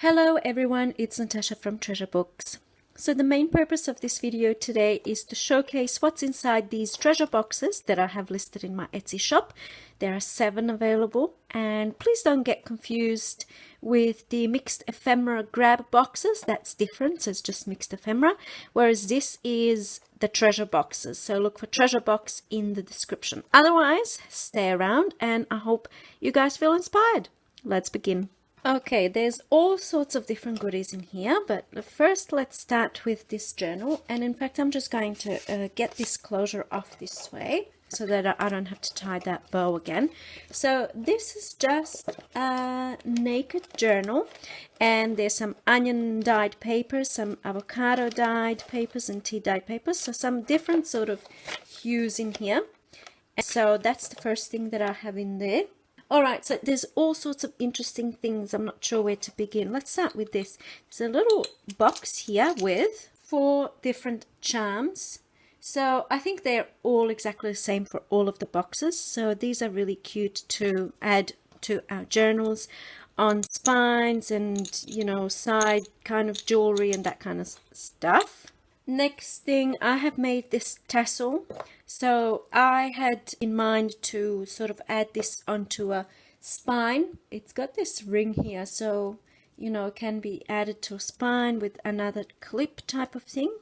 Hello everyone, it's Natasha from Treasure Books. So the main purpose of this video today is to showcase what's inside these treasure boxes that I have listed in my Etsy shop. There are 7 available, and please don't get confused with the mixed ephemera grab boxes. That's different, so it's just mixed ephemera, whereas this is the treasure boxes. So look for treasure box in the description. Otherwise, stay around and I hope you guys feel inspired. Let's begin. Okay, there's all sorts of different goodies in here, but first let's start with this journal. And in fact, I'm just going to get this closure off this way so that I don't have to tie that bow again. So this is just a naked journal, and there's some onion dyed papers, some avocado dyed papers, and tea dyed papers. So some different sort of hues in here. And so that's the first thing that I have in there. Alright, so there's all sorts of interesting things. I'm not sure where to begin. Let's start with this. There's a little box here with 4 different charms. So I think they're all exactly the same for all of the boxes. So these are really cute to add to our journals on spines and, you know, side kind of jewelry and that kind of stuff. Next thing, I have made this tassel. So I had in mind to sort of add this onto a spine. It's got this ring here, so you know, it can be added to a spine with another clip type of thing.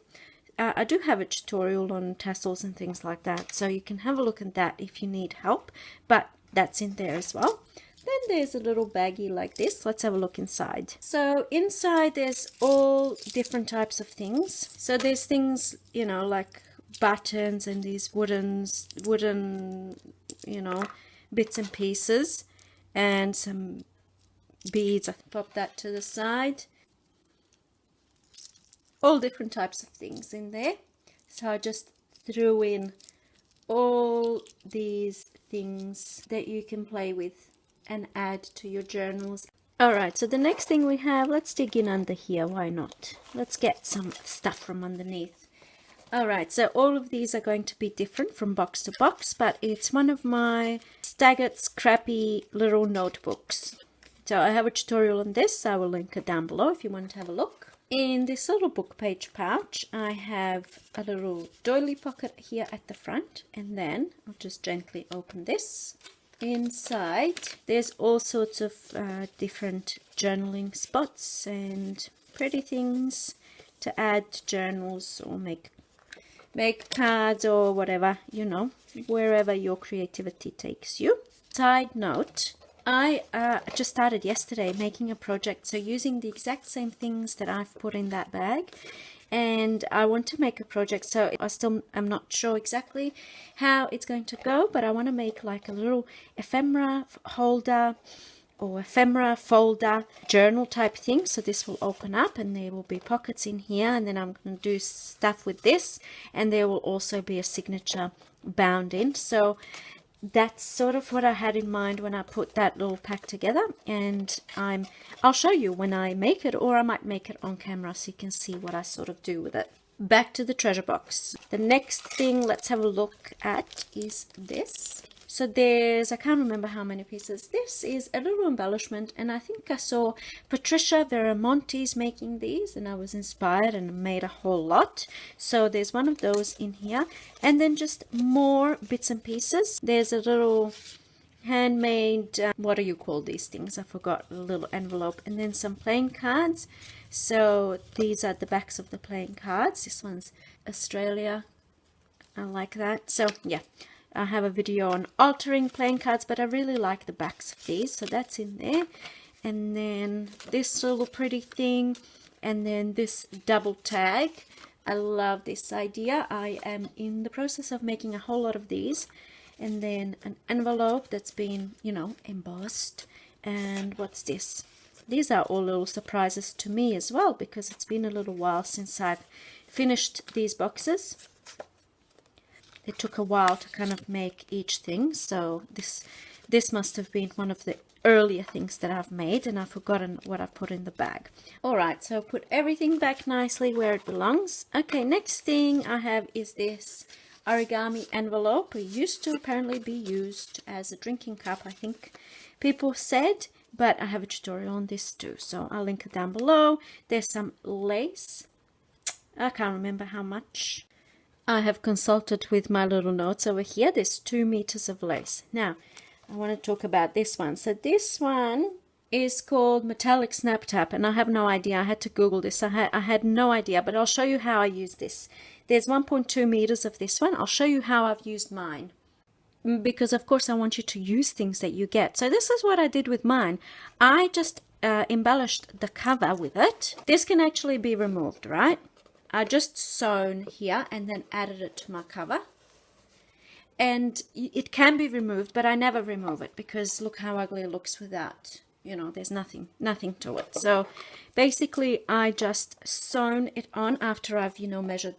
I do have a tutorial on tassels and things like that, so you can have a look at that if you need help, but that's in there as well. Then there's a little baggie like this. Let's have a look inside. So inside there's all different types of things. So there's things, you know, like buttons and these wooden, you know, bits and pieces, and some beads. I pop that to the side. All different types of things in there. So I just threw in all these things that you can play with and add to your journals. Alright, so the next thing we have, let's dig in under here, why not? Let's get some stuff from underneath. Alright, so all of these are going to be different from box to box, but it's one of my Staggered scrappy little notebooks. So I have a tutorial on this, I will link it down below if you want to have a look. In this little book page pouch, I have a little doily pocket here at the front, and then I'll just gently open this. Inside there's all sorts of different journaling spots and pretty things to add to journals or make cards or whatever, you know, wherever your creativity takes you. Side note, I just started yesterday making a project, so using the exact same things that I've put in that bag, and I want to make a project. So I still am not sure exactly how it's going to go, but I want to make like a little ephemera holder or ephemera folder journal type thing. So this will open up and there will be pockets in here, and then I'm going to do stuff with this, and there will also be a signature bound in. So that's sort of what I had in mind when I put that little pack together, and I'll show you when I make it, or I might make it on camera so you can see what I sort of do with it. Back to the treasure box. The next thing let's have a look at is this. So there's, I can't remember how many pieces. This is a little embellishment, and I think I saw Patricia Veramonti's making these, and I was inspired and made a whole lot. So there's one of those in here, and then just more bits and pieces. There's a little handmade, what do you call these things? I forgot, a little envelope, and then some playing cards. So these are the backs of the playing cards. This one's Australia. I like that. So yeah. I have a video on altering playing cards, but I really like the backs of these, so that's in there. And then this little pretty thing, and then this double tag. I love this idea. I am in the process of making a whole lot of these. And then an envelope that's been, you know, embossed. And what's this? These are all little surprises to me as well, because it's been a little while since I've finished these boxes. It took a while to kind of make each thing, so this must have been one of the earlier things that I've made, and I've forgotten what I put in the bag. Alright, so put everything back nicely where it belongs. Okay, next thing I have is this origami envelope. It used to apparently be used as a drinking cup, I think people said, but I have a tutorial on this too, so I'll link it down below. There's some lace. I can't remember how much. I have consulted with my little notes over here. There's 2 meters of lace. Now, I want to talk about this one. So this one is called Metallic Snap Tap, and I have no idea. I had to Google this. I had no idea, but I'll show you how I use this. There's 1.2 meters of this one. I'll show you how I've used mine, because of course I want you to use things that you get. So this is what I did with mine. I just embellished the cover with it. This can actually be removed, right? I just sewn here and then added it to my cover. And it can be removed, but I never remove it because look how ugly it looks without, you know, there's nothing to it. So basically I just sewn it on after I've, you know, measured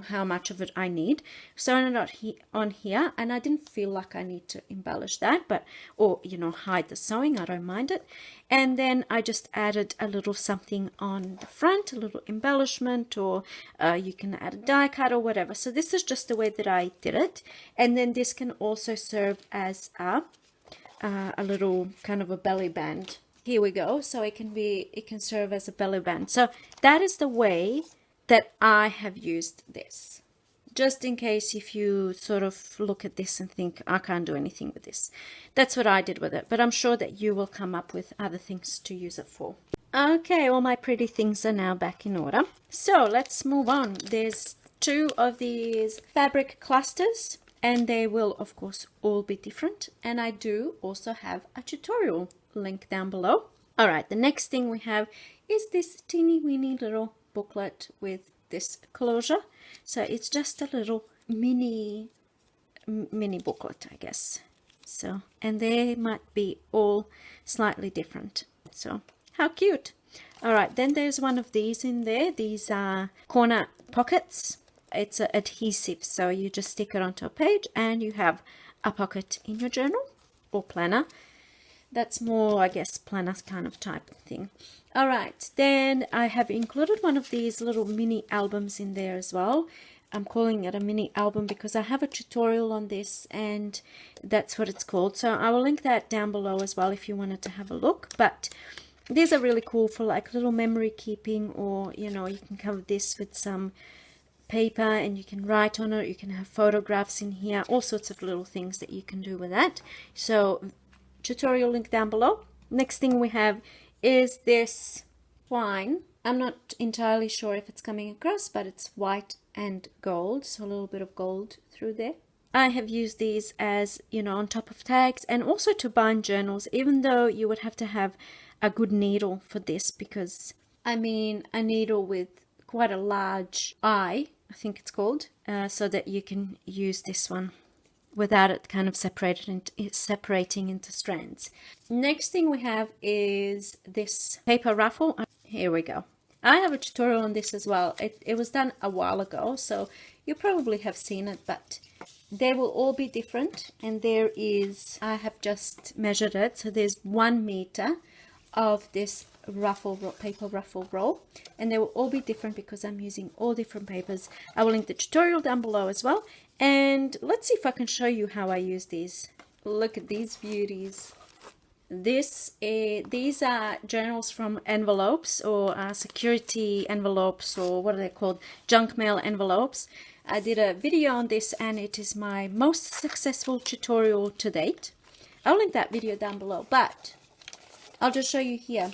how much of it I need. Sewn it on here, and I didn't feel like I need to embellish that, but, or, you know, hide the sewing, I don't mind it. And then I just added a little something on the front, a little embellishment, or you can add a die cut or whatever. So this is just the way that I did it. And then this can also serve as a little kind of a belly band. Here we go. So it can serve as a belly band. So that is the way that I have used this. Just in case if you sort of look at this and think, I can't do anything with this. That's what I did with it. But I'm sure that you will come up with other things to use it for. Okay, all my pretty things are now back in order. So let's move on. There's 2 of these fabric clusters, and they will of course all be different. And I do also have a tutorial link down below. All right, the next thing we have is this teeny weeny little booklet with this closure. So it's just a little mini booklet, I guess. So, and they might be all slightly different. So how cute. All right, then there's one of these in there. These are corner pockets. It's adhesive, so you just stick it onto a page and you have a pocket in your journal or planner. That's more, I guess, planner kind of type of thing. All right, then I have included one of these little mini albums in there as well. I'm calling it a mini album because I have a tutorial on this and that's what it's called. So I will link that down below as well if you wanted to have a look. But these are really cool for like little memory keeping, or, you know, you can cover this with some paper and you can write on it. You can have photographs in here, all sorts of little things that you can do with that. So tutorial link down below. Next thing we have is this twine. I'm not entirely sure if it's coming across, but it's white and gold, so a little bit of gold through there. I have used these as, you know, on top of tags and also to bind journals, even though you would have to have a good needle for this, because I mean a needle with quite a large eye, I think it's called, so that you can use this one without it kind of separating into strands. Next thing we have is this paper ruffle. Here we go. I have a tutorial on this as well. It was done a while ago, so you probably have seen it, but they will all be different. And there is, I have just measured it, so there's 1 meter of this paper ruffle roll, and they will all be different because I'm using all different papers. I will link the tutorial down below as well. And let's see if I can show you how I use these. Look at these beauties. These are journals from envelopes, or security envelopes, or what are they called? Junk mail envelopes. I did a video on this and it is my most successful tutorial to date. I'll link that video down below, but I'll just show you here.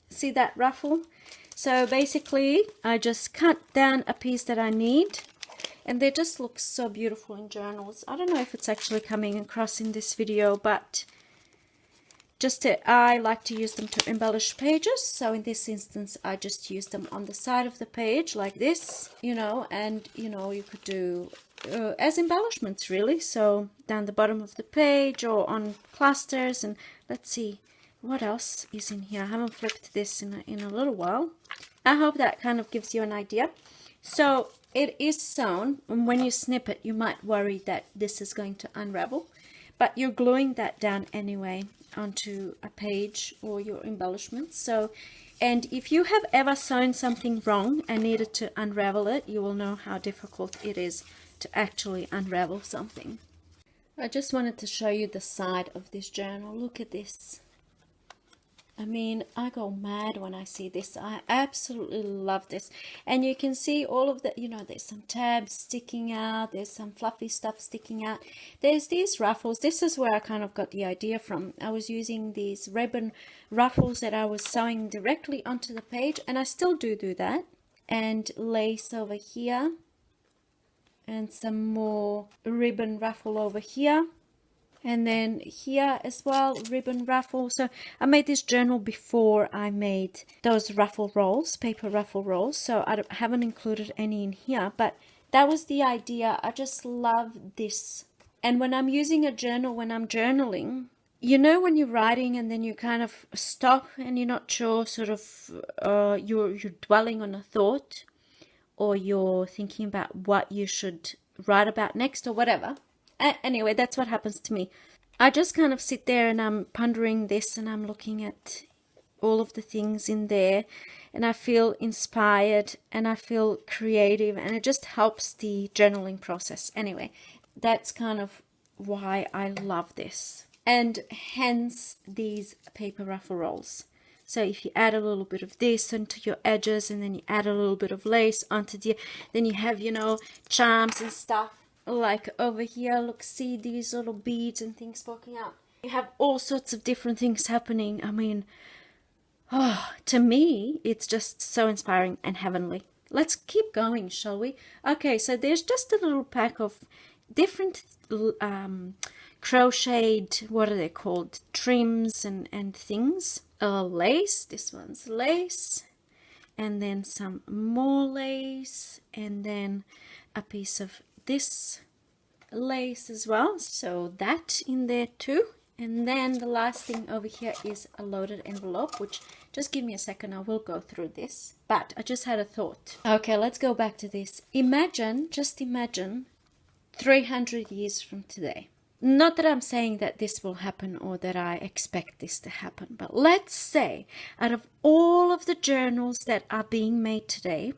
See that ruffle? So basically I just cut down a piece that I need, and they just look so beautiful in journals. I don't know if it's actually coming across in this video, but I like to use them to embellish pages. So in this instance, I just use them on the side of the page like this, you know, and, you know, you could do as embellishments really. So down the bottom of the page or on clusters. And let's see what else is in here. I haven't flipped this in a little while. I hope that kind of gives you an idea. So it is sewn, and when you snip it, you might worry that this is going to unravel, but you're gluing that down anyway onto a page or your embellishments. So, and if you have ever sewn something wrong and needed to unravel it, you will know how difficult it is to actually unravel something. I just wanted to show you the side of this journal. Look at this. I mean, I go mad when I see this. I absolutely love this. And you can see all of the, you know, there's some tabs sticking out. There's some fluffy stuff sticking out. There's these ruffles. This is where I kind of got the idea from. I was using these ribbon ruffles that I was sewing directly onto the page. And I still do that. And lace over here. And some more ribbon ruffle over here. And then here as well, ribbon ruffle. So I made this journal before I made those ruffle rolls, paper ruffle rolls. So I haven't included any in here, but that was the idea. I just love this. And when I'm using a journal, when I'm journaling, you know, when you're writing and then you kind of stop and you're not sure, sort of, you're dwelling on a thought, or you're thinking about what you should write about next or whatever. Anyway, that's what happens to me. I just kind of sit there and I'm pondering this and I'm looking at all of the things in there and I feel inspired and I feel creative and it just helps the journaling process. Anyway, that's kind of why I love this. And hence these paper ruffle rolls. So if you add a little bit of this onto your edges and then you add a little bit of lace onto then you have, you know, charms and stuff. Like over here, look, see these little beads and things poking out. You have all sorts of different things happening. I mean, to me, it's just so inspiring and heavenly. Let's keep going, shall we? Okay, so there's just a little pack of different crocheted, what are they called? Trims and things. Lace, this one's lace. And then some more lace. And then a piece of this lace as well, so that in there too. And then the last thing over here is a loaded envelope, which, just give me a second, I will go through this, but I just had a thought. Okay, let's go back to this. Just imagine 300 years from today. Not that I'm saying that this will happen or that I expect this to happen, but let's say out of all of the journals that are being made today,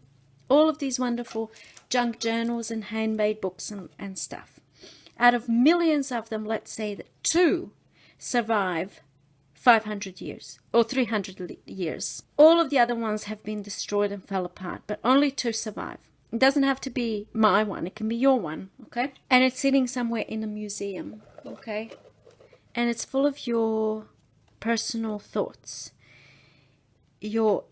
all of these wonderful junk journals and handmade books and stuff. Out of millions of them, let's say that 2 survive 500 years or 300 years. All of the other ones have been destroyed and fell apart, but only 2 survive. It doesn't have to be my one, it can be your one, okay? And it's sitting somewhere in a museum, okay? And it's full of your personal thoughts, your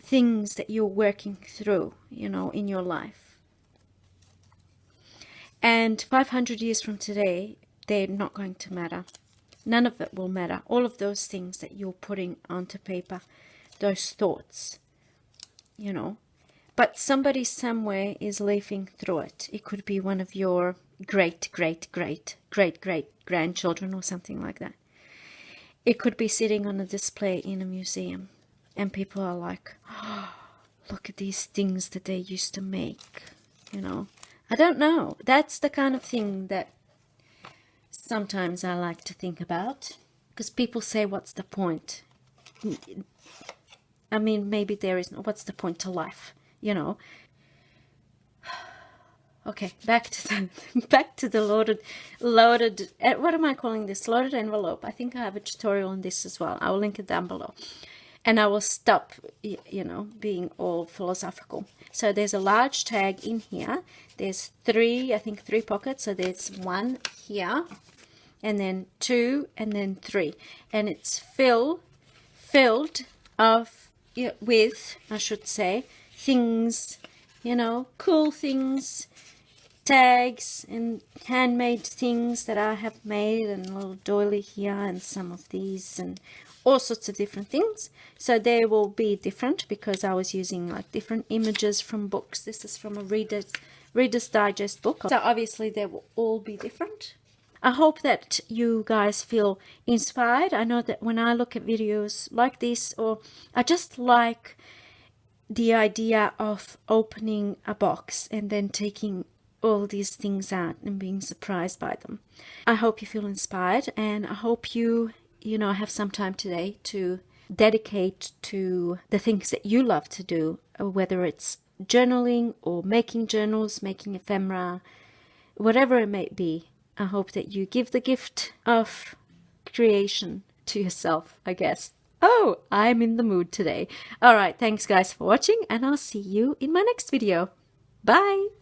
things that you're working through, you know, in your life. And 500 years from today, they're not going to matter. None of it will matter. All of those things that you're putting onto paper, those thoughts, you know. But somebody somewhere is leafing through it. It could be one of your great grandchildren or something like that. It could be sitting on a display in a museum. And people are like, oh, look at these things that they used to make, you know. I don't know. That's the kind of thing that sometimes I like to think about. Because people say, what's the point? I mean, maybe there is no, what's the point to life, you know. Okay, back to the loaded, what am I calling this? Loaded envelope. I think I have a tutorial on this as well. I will link it down below. And I will stop, you know, being all philosophical. So there's a large tag in here. There's 3 pockets. So there's 1 here, and then 2, and then 3. And it's filled with, I should say, things, you know, cool things, tags and handmade things that I have made, and a little doily here and some of these and all sorts of different things. So they will be different because I was using like different images from books. This is from a Reader's Digest book. So obviously they will all be different. I hope that you guys feel inspired. I know that when I look at videos like this, or I just like the idea of opening a box and then taking all these things out and being surprised by them. I hope you feel inspired, and I hope you know, have some time today to dedicate to the things that you love to do, whether it's journaling or making journals, making ephemera, whatever it may be. I hope that you give the gift of creation to yourself, I guess. Oh, I'm in the mood today. All right, thanks guys for watching, and I'll see you in my next video. Bye!